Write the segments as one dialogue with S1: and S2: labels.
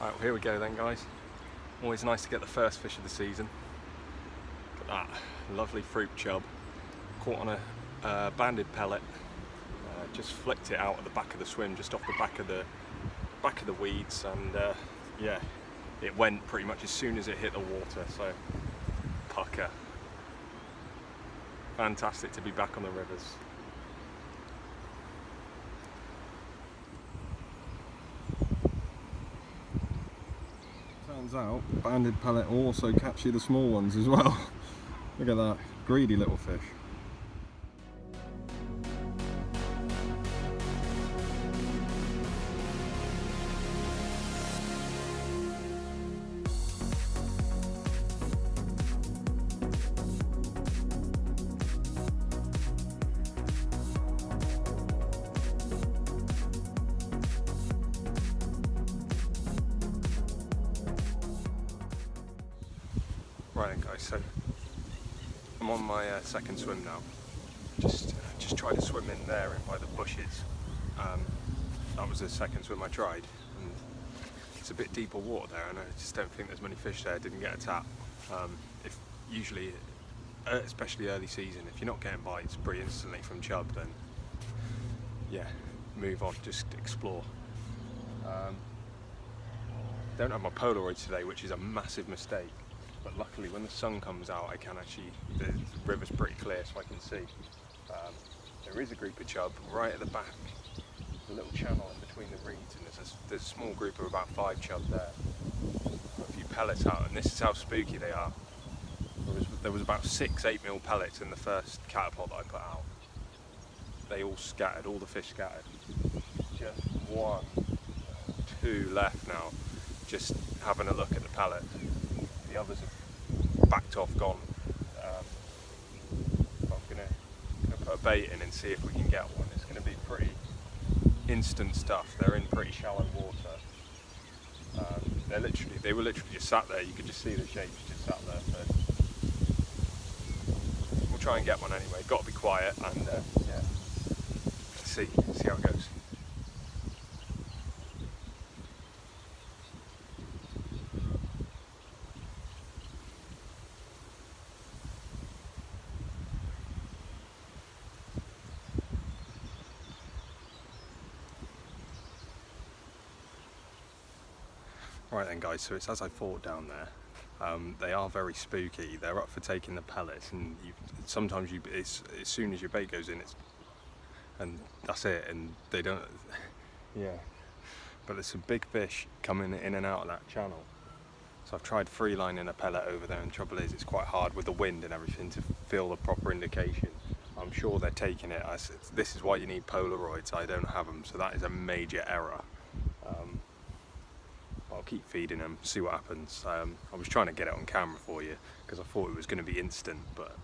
S1: Right, well, here we go then, guys. Always nice to get the first fish of the season. Got that lovely Throop chub. Caught on a banded pellet. Just flicked it out at the back of the swim, just off the back of the weeds, and yeah, it went pretty much as soon as it hit the water. So pucker. Fantastic to be back on the rivers. Turns out banded pellet will also catch you the small ones as well. Look at that, greedy little fish. Right then, guys, so I'm on my second swim now. Just tried to swim in there and by the bushes. That was the second swim I tried, and it's a bit deeper water there, and I just don't think there's many fish there. I didn't get a tap. If usually, especially early season, if you're not getting bites pretty instantly from chub, then yeah, move on, just explore. Don't have my Polaroids today, which is a massive mistake. But luckily, when the sun comes out, I can actually, the river's pretty clear, so I can see. There is a group of chub right at the back, a little channel in between the reeds, and there's a small group of about 5 chub there. Got a few pellets out, and this is how spooky they are. There was about 6 8mm pellets in the first catapult that I put out. They all scattered, all the fish scattered. Just 1, 2 left now, just having a look at the pellet. The others have backed off, gone. I'm gonna put a bait in and see if we can get one. It's gonna be pretty instant stuff. They're in pretty shallow water. They were literally just sat there. You could just see the shapes just sat there. So we'll try and get one anyway. Got to be quiet and yeah, let's see how it goes. Right then, guys, so it's as I thought down there. They are very spooky. They're up for taking the pellets, and sometimes as soon as your bait goes in, and that's it, and they don't, yeah. But there's some big fish coming in and out of that channel. So I've tried free lining a pellet over there, and the trouble is it's quite hard with the wind and everything to feel the proper indication. I'm sure they're taking it. This is why you need Polaroids. I don't have them, so that is a major error. I'll keep feeding them, see what happens. I was trying to get it on camera for you because I thought it was going to be instant, but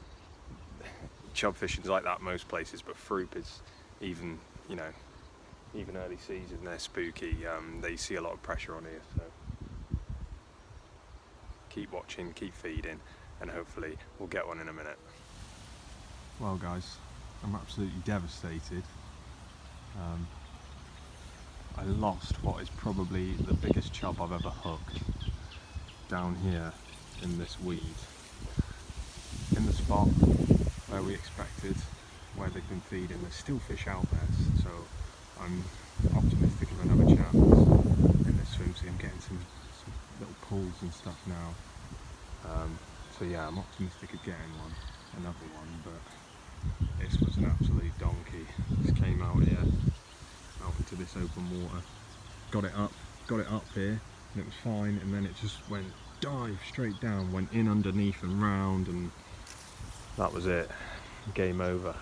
S1: chub fishing's like that most places, but Throop is even early season, they're spooky. They see a lot of pressure on here, so keep watching, keep feeding, and hopefully we'll get one in a minute. Well, guys, I'm absolutely devastated. I lost what is probably the biggest chub I've ever hooked down here in this weed, in the spot where we expected, where they've been feeding. There's still fish out there, so I'm optimistic of another chance in this swim. See, I'm getting some little pulls and stuff now, so yeah, I'm optimistic of getting another one, but this was an absolute donkey. Just came out here, out into this open water, got it up here, and it was fine, and then it just dived straight down, went in underneath and round, and that was it, game over.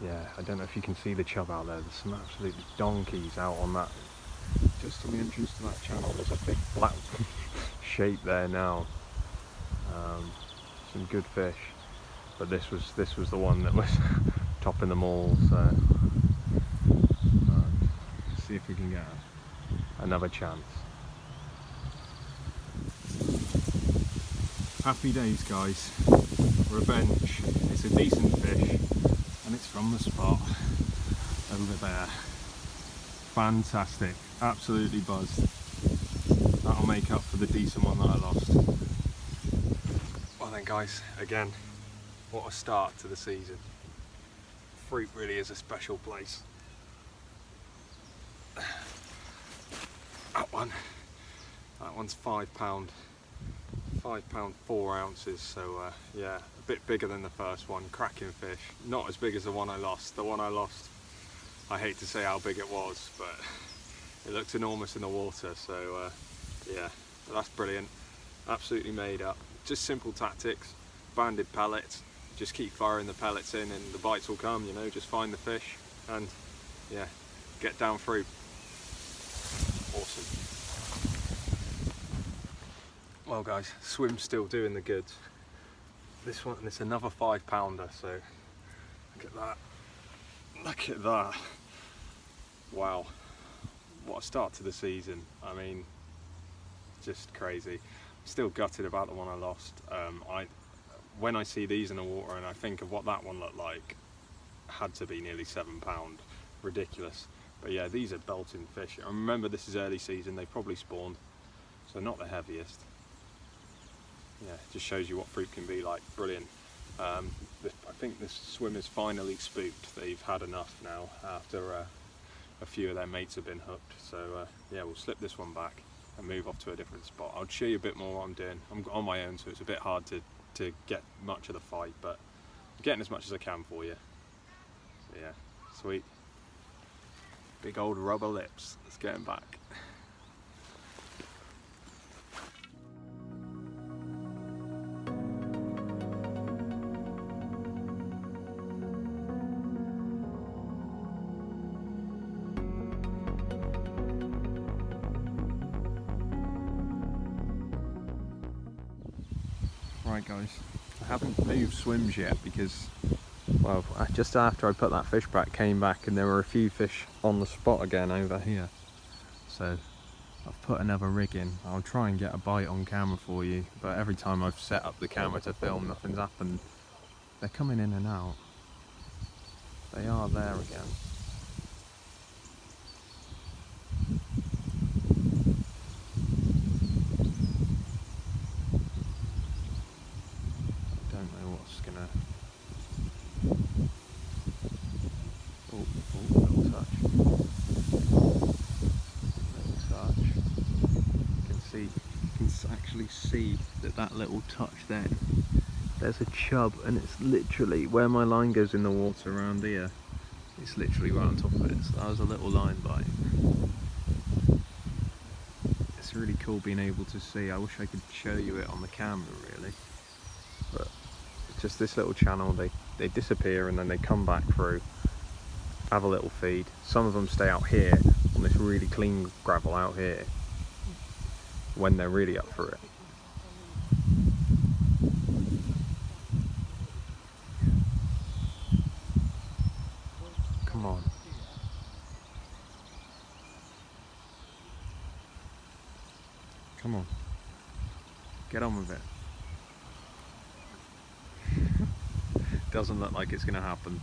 S1: Yeah, I don't know if you can see the chub out there. There's some absolute donkeys out on that, just on the entrance to that channel. There's a big black shape there now. Some good fish, but this was the one that was topping them all. So see if we can get another chance. Happy days, guys. Revenge. It's a decent fish, and it's from the spot over there. Fantastic. absolutely buzzed. That'll make up for the decent one that I lost. Well then guys, again, what a start to the season. Throop really is a special place. That one's £5, £5 4 ounces, so yeah, a bit bigger than the first one. Cracking fish, not as big as the one I lost. The one I lost, I hate to say how big it was, but it looked enormous in the water, so yeah, but that's brilliant. Absolutely made up. Just simple tactics, banded pellets, just keep firing the pellets in and the bites will come, you know, just find the fish and yeah, get down through. Awesome. Well guys, swim's still doing the goods. This one, it's another £5-pounder, so look at that. Look at that. Wow. What a start to the season. I mean, just crazy. Still gutted about the one I lost. When I see these in the water and I think of what that one looked like, had to be nearly £7. Ridiculous. But yeah, these are belting fish. I remember this is early season, they've probably spawned, so not the heaviest. Yeah, just shows you what Throop can be like. Brilliant. I think this swim is finally spooked. They've had enough now after a few of their mates have been hooked. So yeah, we'll slip this one back and move off to a different spot. I'll show you a bit more what I'm doing. I'm on my own, so it's a bit hard to get much of the fight, but I'm getting as much as I can for you. So yeah, sweet. Big old rubber lips. Let's get him back. Right guys, I haven't moved swims yet because, well, just after I put that fish back, came back and there were a few fish on the spot again over here. So I've put another rig in. I'll try and get a bite on camera for you, but every time I've set up the camera to film, nothing's happened. They're coming in and out. They are there again. See that little touch then, there's a chub, and it's literally where my line goes in the water around here, it's literally right on top of it. So that was a little line bite. It's really cool being able to see. I wish I could show you it on the camera really, but it's just this little channel. They disappear and then they come back through, have a little feed. Some of them stay out here on this really clean gravel out here when they're really up for it. Come on. Come on. Get on with it. Doesn't look like it's going to happen.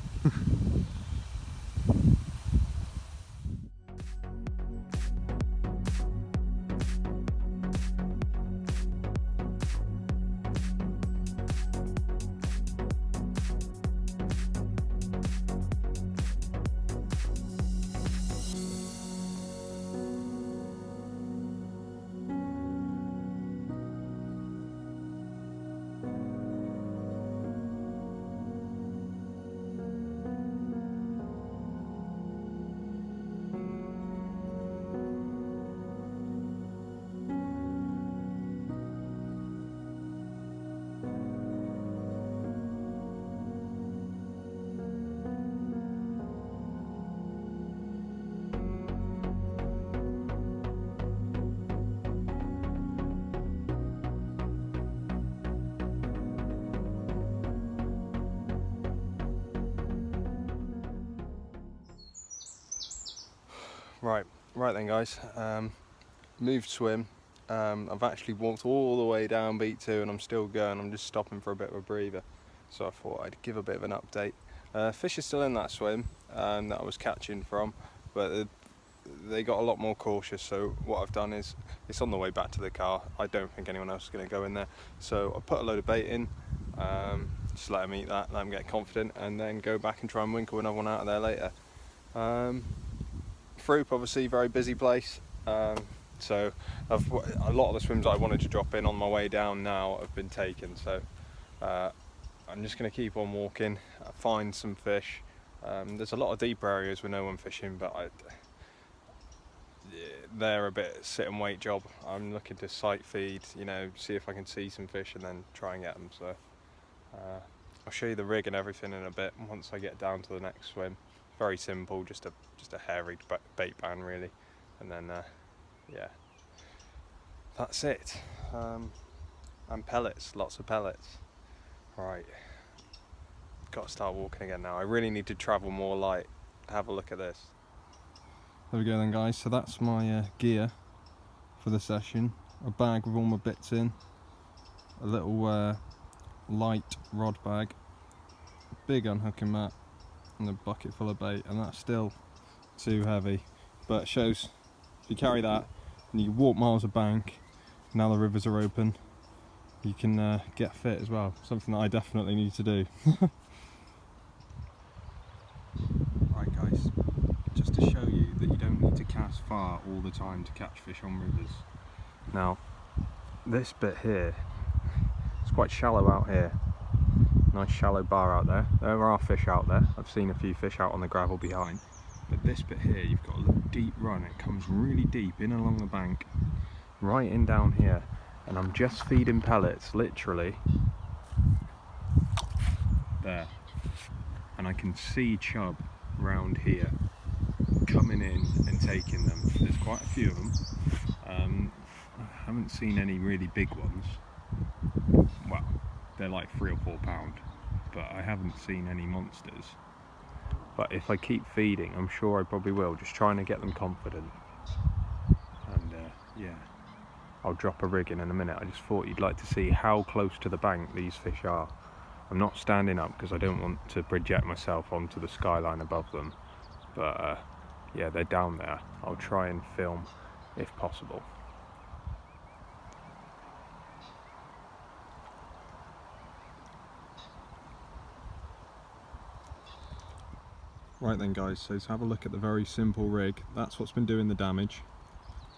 S1: Right then guys, moved swim. I've actually walked all the way down beat 2 and I'm still going. I'm just stopping for a bit of a breather, so I thought I'd give a bit of an update. Fish is still in that swim that I was catching from, but they got a lot more cautious, so what I've done is, it's on the way back to the car. I don't think anyone else is going to go in there, so I put a load of bait in, just let them eat that, let them get confident, and then go back and try and winkle another one out of there later. Throop, obviously, very busy place, so a lot of the swims that I wanted to drop in on my way down now have been taken, so I'm just going to keep on walking, find some fish. There's a lot of deeper areas with no one fishing, but they're a bit sit and wait job. I'm looking to sight feed, you know, see if I can see some fish and then try and get them. So I'll show you the rig and everything in a bit once I get down to the next swim. Very simple, just a hair rigged bait ban really, and then yeah, that's it. And pellets, lots of pellets. Right, got to start walking again now. I really need to travel more light. Have a look at this. There we go then, guys, so that's my gear for the session. A bag with all my bits in, a little light rod bag, a big unhooking mat, and a bucket full of bait, and that's still too heavy, but it shows if you carry that and you walk miles of bank, now the rivers are open, you can get fit as well, something that I definitely need to do. Right guys, just to show you that you don't need to cast far all the time to catch fish on rivers. Now, this bit here, it's quite shallow out here. Nice shallow bar out there. There are fish out there. I've seen a few fish out on the gravel behind. But this bit here, you've got a little deep run. It comes really deep in along the bank, right in down here. And I'm just feeding pellets, literally, there. And I can see chub round here coming in and taking them. There's quite a few of them. I haven't seen any really big ones. Well, they're like 3 or 4 pound, but I haven't seen any monsters. But if I keep feeding, I'm sure I probably will, just trying to get them confident. And yeah, I'll drop a rig in a minute. I just thought you'd like to see how close to the bank these fish are. I'm not standing up because I don't want to project myself onto the skyline above them, but yeah, they're down there. I'll try and film if possible. Right then guys, so to have a look at the very simple rig, that's what's been doing the damage.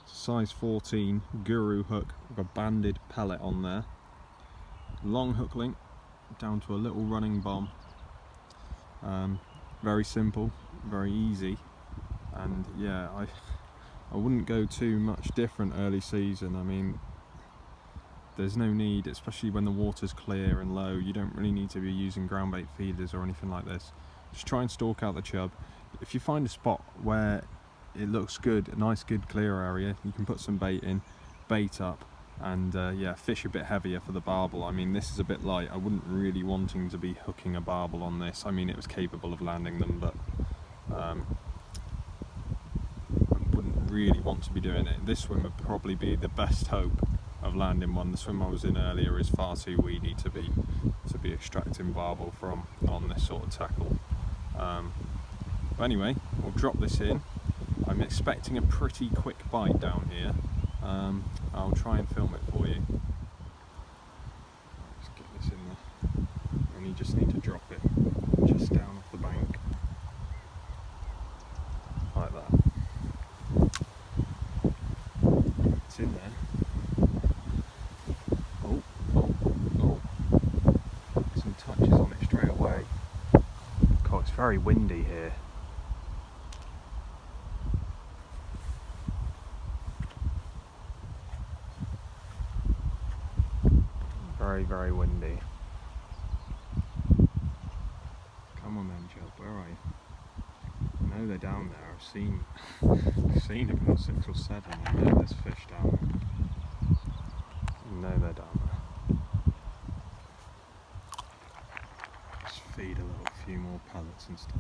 S1: It's a size 14 Guru hook with a banded pellet on there. Long hook link down to a little running bomb. Very simple, very easy, and yeah, I wouldn't go too much different early season. I mean, there's no need, especially when the water's clear and low, you don't really need to be using ground bait feeders or anything like this. Just try and stalk out the chub. If you find a spot where it looks good, a nice good clear area, you can put some bait in, bait up, and yeah, fish a bit heavier for the barbel. I mean, this is a bit light. I wouldn't really wanting to be hooking a barbel on this. I mean, it was capable of landing them, but I wouldn't really want to be doing it. This swim would probably be the best hope of landing one. The swim I was in earlier is far too weedy to be extracting barbel from on this sort of tackle. But anyway, we'll drop this in. I'm expecting a pretty quick bite down here. I'll try and film it for you. Let's get this in there. And you just need to drop it just down off the bank. Like that. It's in there. Oh, oh, oh. Some touches on it straight away. God, it's very windy here. Very, very windy. Come on then, Chub, where are you? I know they're down there. I've seen about 6 or 7. I know there's fish down there. I know they're down there. Just feed a few more pellets and stuff.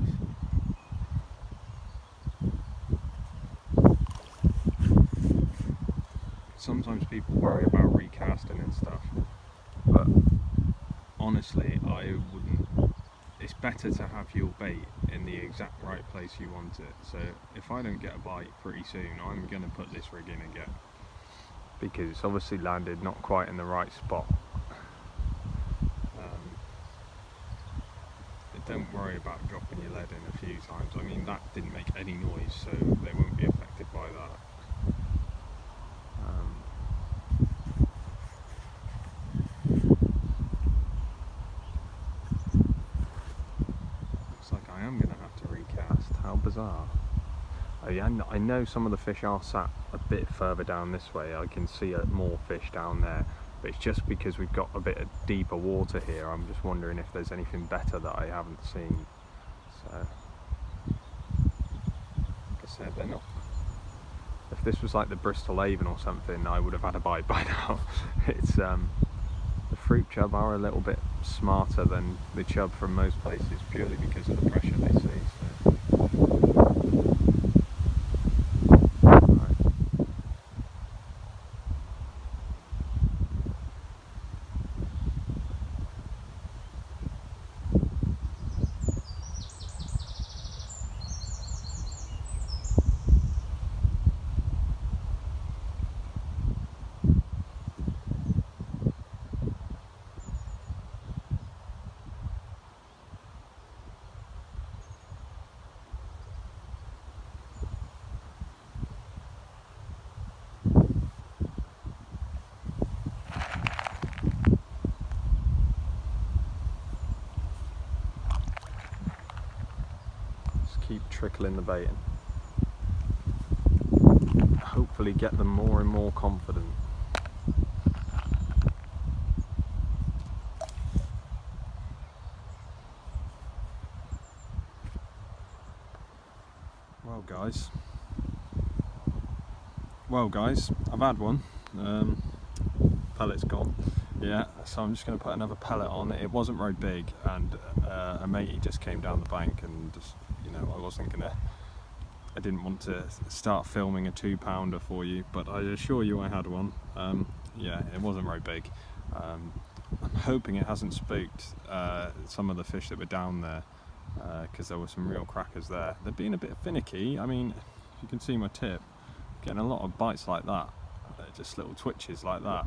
S1: Sometimes people worry about recasting and stuff, but honestly, I wouldn't. it's better to have your bait in the exact right place you want it. So if I don't get a bite pretty soon, I'm going to put this rig in again, because it's obviously landed not quite in the right spot. Don't worry about dropping your lead in a few times. I mean, that didn't make any noise, so they won't be affected by that. Looks like I am going to have to recast. How bizarre. I know some of the fish are sat a bit further down this way. I can see more fish down there, but it's just because we've got a bit of deeper water here. I'm just wondering if there's anything better that I haven't seen. So, like I said, they're not. If this was like the Bristol Avon or something, I would have had a bite by now. It's the fruit chub are a little bit smarter than the chub from most places, purely because of the pressure they see. So. Keep trickling the bait in. Hopefully get them more and more confident. Well guys, I've had one. Pellet's gone. Yeah, so I'm just going to put another pellet on. It wasn't very big, and a matey just came down the bank, and just, you know, I didn't want to start filming a 2-pounder for you, but I assure you I had one. Yeah, it wasn't very big. I'm hoping it hasn't spooked some of the fish that were down there, because there were some real crackers there. They're being a bit finicky. I mean, you can see my tip, getting a lot of bites like that, just little twitches like that,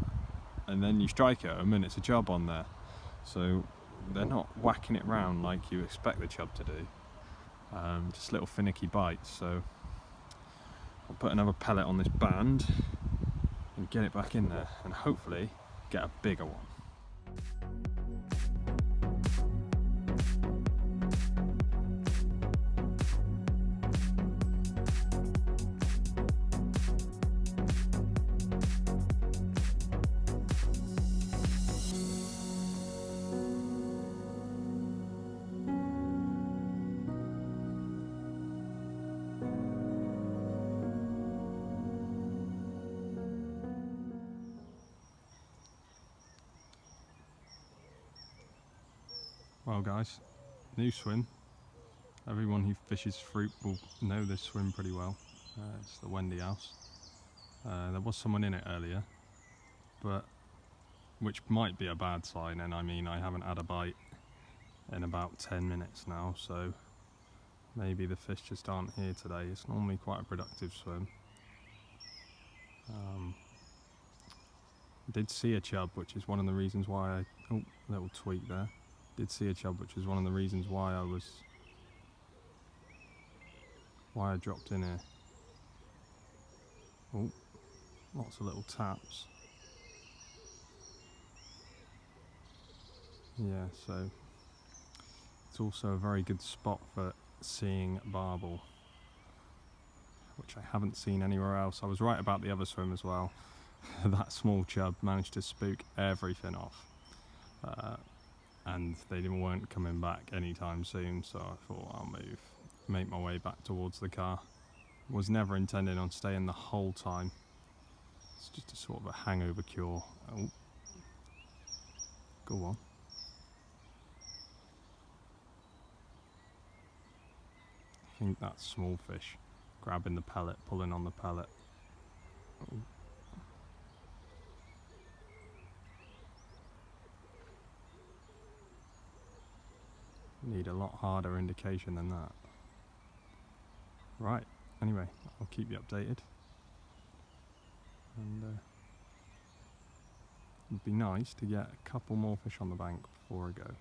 S1: and then you strike at them and it's a chub on there. So they're not whacking it round like you expect the chub to do, just little finicky bites. So I'll put another pellet on this band and get it back in there, and hopefully get a bigger one. Well guys, new swim. Everyone who fishes fruit will know this swim pretty well. It's the Wendy House. There was someone in it earlier, but which might be a bad sign, and I mean, I haven't had a bite in about 10 minutes now, so maybe the fish just aren't here today. It's normally quite a productive swim. Did see a chub, which is one of the reasons why I... oh, little tweak there. Did see a chub, which is one of the reasons why I dropped in here. Oh, lots of little taps. Yeah, so it's also a very good spot for seeing barbel, which I haven't seen anywhere else. I was right about the other swim as well. That small chub managed to spook everything off, and they weren't coming back anytime soon, so I thought I'll make my way back towards the car. Was never intending on staying the whole time. It's just a sort of a hangover cure. Oh, go on. I think that's small fish grabbing the pellet, pulling on the pellet. Oh. need a lot harder indication than that. Right, anyway, I'll keep you updated. And it'd be nice to get a couple more fish on the bank before I go.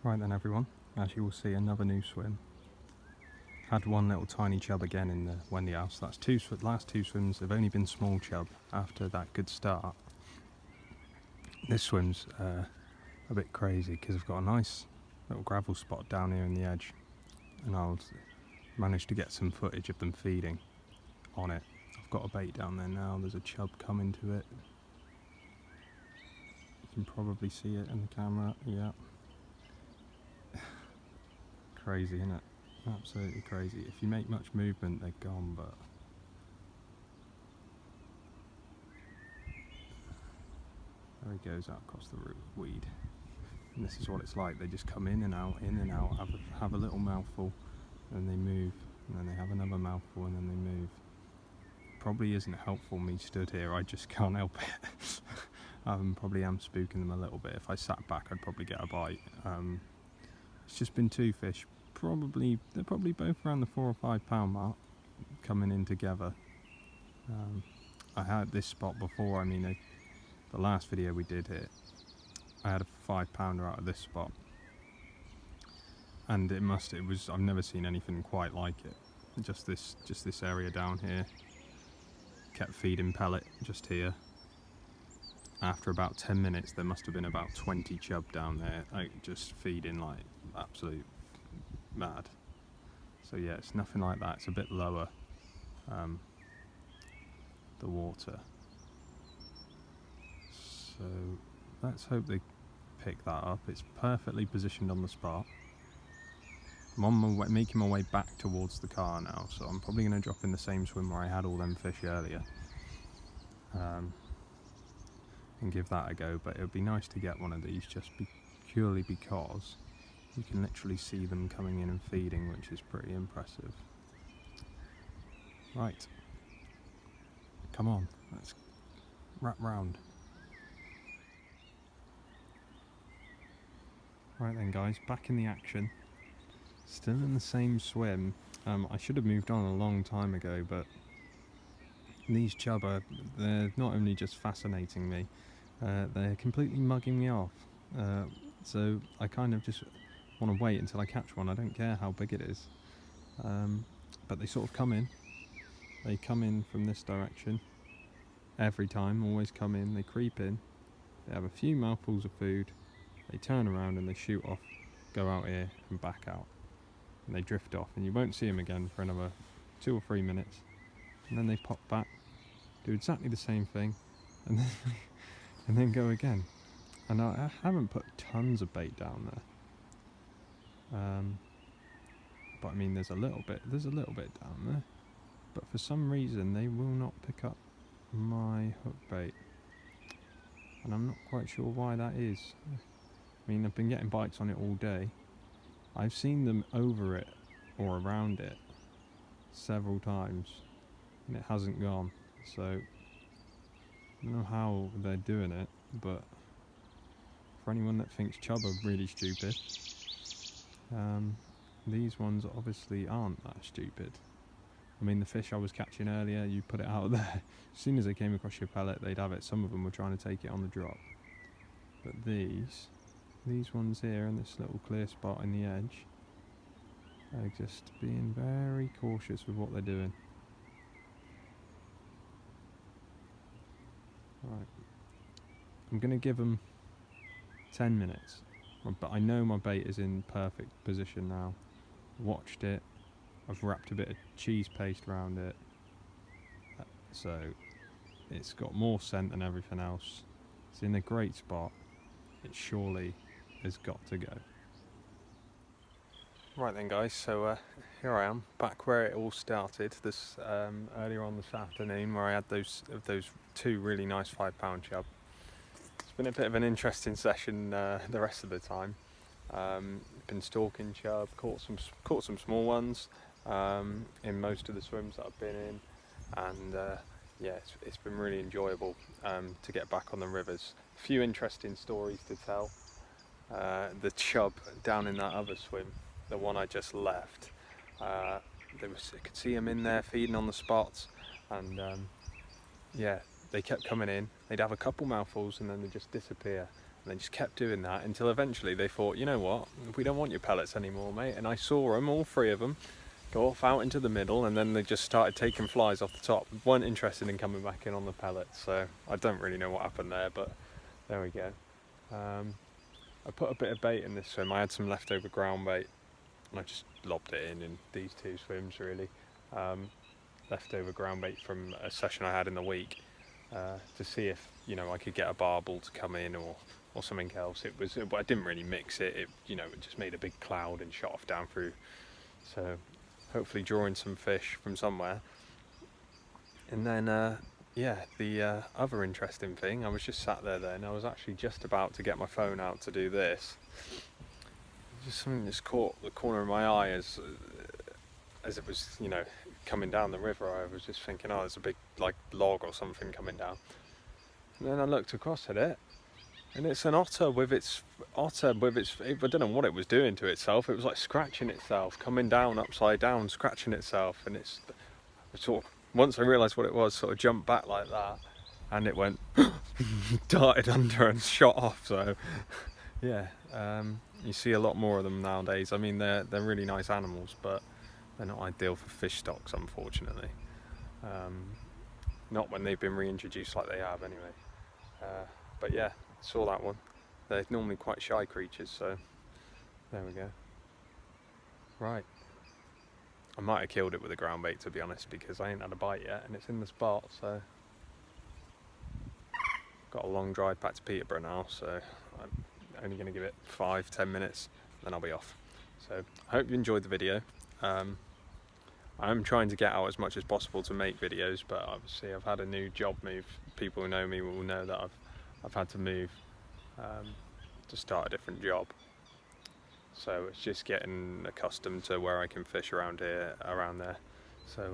S1: Right then everyone, as you will see, another new swim. Had one little tiny chub again in the Wendy house. That's last two swims have only been small chub after that good start. This swim's a bit crazy because I've got a nice little gravel spot down here in the edge, and I'll manage to get some footage of them feeding on it. I've got a bait down there now, there's a chub coming to it. You can probably see it in the camera, yeah. Crazy, isn't it? Absolutely crazy. If you make much movement, they're gone, but there he goes out across the weed. And this is what it's like. They just come in and out, have a little mouthful, and they move, and then they have another mouthful, and then they move. Probably isn't helpful me stood here, I just can't help it. Probably am spooking them a little bit. If I sat back, I'd probably get a bite. It's just been two fish. They're probably both around the 4 or 5 pound mark coming in together. I had this spot before. I mean, the last video we did here, I had a 5 pounder out of this spot, and I've never seen anything quite like it. Just this area down here. Kept feeding pellet just here. After about 10 minutes, there must have been about 20 chub down there, like just feeding like absolute mad. So yeah, it's nothing like that. It's a bit lower, the water. So let's hope they pick that up. It's perfectly positioned on the spot. I'm on my way, making my way back towards the car now, so I'm probably going to drop in the same swim where I had all them fish earlier. And give that a go, but it would be nice to get one of these just purely because you can literally see them coming in and feeding, which is pretty impressive. Right, come on, let's wrap round. Right then guys, back in the action, still in the same swim. I should have moved on a long time ago, but these chub they're not only just fascinating me, they're completely mugging me off. So I kind of just want to wait until I catch one. I don't care how big it is. But they sort of come in. They come in from this direction every time, always come in, they creep in, they have a few mouthfuls of food, they turn around and they shoot off, go out here and back out. And they drift off, and you won't see them again for another 2 or 3 minutes. And then they pop back, do exactly the same thing, and then go again. And I haven't put tons of bait down there, but I mean there's a little bit down there, but for some reason they will not pick up my hook bait, and I'm not quite sure why that is. I mean, I've been getting bites on it all day. I've seen them over it or around it several times and it hasn't gone, so I don't know how they're doing it, but for anyone that thinks chub are really stupid, these ones obviously aren't that stupid. I mean, the fish I was catching earlier, you put it out there, as soon as they came across your pellet, they'd have it. Some of them were trying to take it on the drop. But these ones here in this little clear spot in the edge, are just being very cautious with what they're doing. Right, I'm going to give them 10 minutes, but I know my bait is in perfect position now. Watched it, I've wrapped a bit of cheese paste around it, so it's got more scent than everything else. It's in a great spot. It surely has got to go. Right then guys, so here I am, back where it all started, this earlier on this afternoon, where I had those 2 really nice 5-pound chub. It's been a bit of an interesting session the rest of the time. Been stalking chub, caught some small ones in most of the swims that I've been in, and yeah, it's been really enjoyable to get back on the rivers. A few interesting stories to tell. The chub down in that other swim, the one I just left, I could see them in there feeding on the spots, and yeah, they kept coming in. They'd have a couple mouthfuls and then they'd just disappear, and they just kept doing that until eventually they thought, you know what, we don't want your pellets anymore, mate. And I saw them, all 3 of them, go off out into the middle, and then they just started taking flies off the top. Weren't interested in coming back in on the pellets, so I don't really know what happened there, but there we go. I put a bit of bait in this swim. I had some leftover ground bait, and I just lobbed it in these 2 swims really. Leftover ground bait from a session I had in the week, to see if, you know, I could get a barbel to come in or something else. I didn't really mix it. It just made a big cloud and shot off down through. So hopefully drawing some fish from somewhere. And then yeah, the other interesting thing, I was just sat there then, I was actually just about to get my phone out to do this. Just something just caught the corner of my eye as it was, you know, coming down the river. I was just thinking, oh, there's a big like log or something coming down. And then I looked across at it, and it's an otter with its I don't know what it was doing to itself. It was like scratching itself, coming down upside down, scratching itself, and it's sort of, once I realised what it was, sort of jumped back like that, and it went darted under and shot off. So yeah, you see a lot more of them nowadays. I mean, they're really nice animals, but they're not ideal for fish stocks, unfortunately. Not when they've been reintroduced like they have anyway. But yeah, saw that one. They're normally quite shy creatures, so there we go. Right, I might have killed it with a ground bait, to be honest, because I ain't had a bite yet, and it's in the spot. So got a long drive back to Peterborough now, so I'm only going to give it 5-10 minutes, then I'll be off. So I hope you enjoyed the video. I'm trying to get out as much as possible to make videos, but obviously I've had a new job move. People who know me will know that I've had to move to start a different job. So it's just getting accustomed to where I can fish around here, around there. So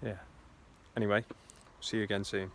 S1: yeah. Anyway, see you again soon.